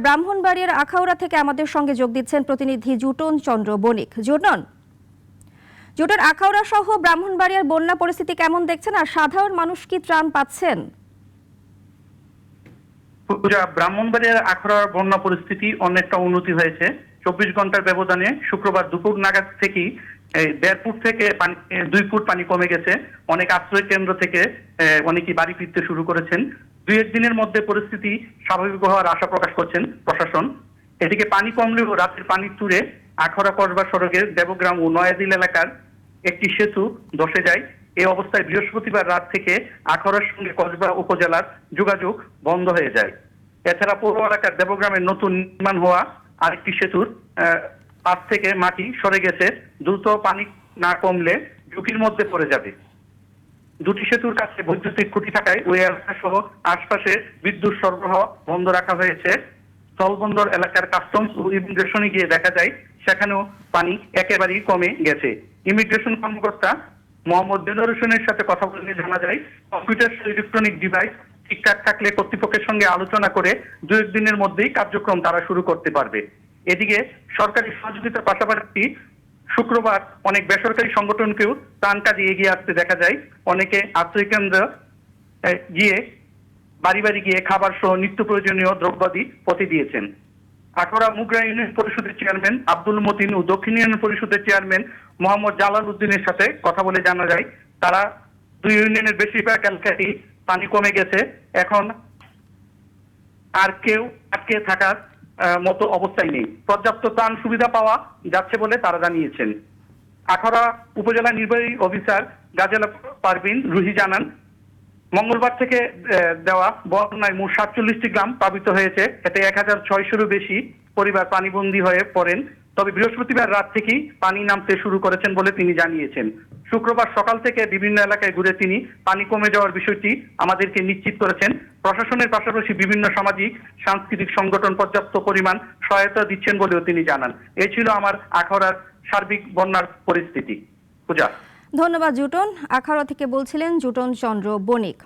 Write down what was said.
ব্রাহ্মণবাড়িয়ার আখাউড়া থেকে আমাদের সঙ্গে যোগ দিচ্ছেন প্রতিনিধি জুটন চন্দ্র বণিক। জুটন, আখাউড়া সহ ব্রাহ্মণবাড়িয়ার বন্যা পরিস্থিতি কেমন দেখছেন, আর সাধারণ মানুষ কি ত্রাণ পাচ্ছেন? ব্রাহ্মণবাড়িয়ার আখাউড়ার বন্যা পরিস্থিতি অনেকটা উন্নতি হয়েছে। 24 ঘন্টার ব্যবধানে শুক্রবার দুপুর নাগাদ থেকেই 1.5 ফুট থেকে 2 ফুট পানি কমে গেছে। অনেক আশ্রয় কেন্দ্র থেকে অনেকেই বাড়ি ফিরতে শুরু করেছেন। 2-1 দিনের মধ্যে পরিস্থিতি স্বাভাবিক হওয়ার আশা প্রকাশ করছেন প্রশাসন। এদিকে পানি কমলেও রাতের পানির তুরে আখাউড়া কসবা সড়কের দেবগ্রাম ও নয়াদিল এলাকার একটি সেতু ধসে যায়। এই অবস্থায় বৃহস্পতিবার রাত থেকে আখাউড়ার সঙ্গে কসবা উপজেলার যোগাযোগ বন্ধ হয়ে যায়। এছাড়া পৌর এলাকার দেবগ্রামের নতুন নির্মাণ হওয়া আরেকটি সেতুর পাশ থেকে মাটি সরে গেছে। দ্রুত পানি না কমলে ঝুঁকির মধ্যে পড়ে যাবে। দুটি সেতুর কাছে বৈদ্যুতিক খুঁটি থাকায় ওই এলাকা সহ আশপাশে বিদ্যুৎ সরবরাহ বন্ধ রাখা হয়েছে। স্থলবন্দর এলাকার কাস্টমস ও ইমিগ্রেশনে গিয়ে দেখা যায় সেখানেও পানি একেবারেই কমে গেছে। ইমিগ্রেশন কর্মকর্তা মোহাম্মদ দেলোয়ার হোসেনের সাথে কথা বলে জানা যায়, কম্পিউটার ইলেকট্রনিক ডিভাইস ঠিকঠাক থাকলে কর্তৃপক্ষের সঙ্গে আলোচনা করে 2-1 দিনের মধ্যেই কার্যক্রম তারা শুরু করতে পারবে। এদিকে সরকারি সহযোগিতার পাশাপাশি শুক্রবার অনেক বেসরকারি সংগঠনকেও ত্রাণ কাজে এগিয়ে আসতে দেখা যায়। অনেকে আশ্রয় কেন্দ্র গিয়ে বাড়ি বাড়ি গিয়ে খাবার সহ নিত্য প্রয়োজনীয় দ্রব্যাদি পৌঁছে দিয়েছেন। আখাউড়া মুগরা ইউনিয়ন পরিষদের চেয়ারম্যান আব্দুল মতিন ও দক্ষিণ ইউনিয়ন পরিষদের চেয়ারম্যান মোহাম্মদ জালাল উদ্দিনের সাথে কথা বলে জানা যায়, তারা 2 ইউনিয়নের বেশিরভাগ এলাকাতেই পানি কমে গেছে। এখন আর কেউ আটকে থাকার মতো অবস্থায় নেই। পর্যাপ্ত ত্রাণ সুবিধা পাওয়া যাচ্ছে বলে তারা জানিয়েছেন। আখাউড়া উপজেলা নির্বাহী অফিসার গাজেলা পারভিন রুহি জানান, মঙ্গলবার থেকে দেওয়া বন্যায় মোট 47টি গ্রাম প্লাবিত হয়েছে। এতে 1600-রও বেশি পরিবার পানিবন্দী হয়ে পড়েন। তবে বৃহস্পতিবার রাত থেকেই পানি নামতে শুরু করেছেন বলে তিনি জানিয়েছেন। শুক্রবার সকাল থেকে বিভিন্ন এলাকায় ঘুরে তিনি পানি কমে যাওয়ার বিষয়টি আমাদেরকে নিশ্চিত করেছেন। প্রশাসনের পাশাপাশি বিভিন্ন সামাজিক সাংস্কৃতিক সংগঠন পর্যাপ্ত পরিমাণ সহায়তা দিচ্ছেন বলেও তিনি জানান। এই ছিল আমার আখাউড়ার সার্বিক বন্যার পরিস্থিতি। পূজা, ধন্যবাদ জুটন। আখাউড়া থেকে বলছিলেন জুটন চন্দ্র বণিক।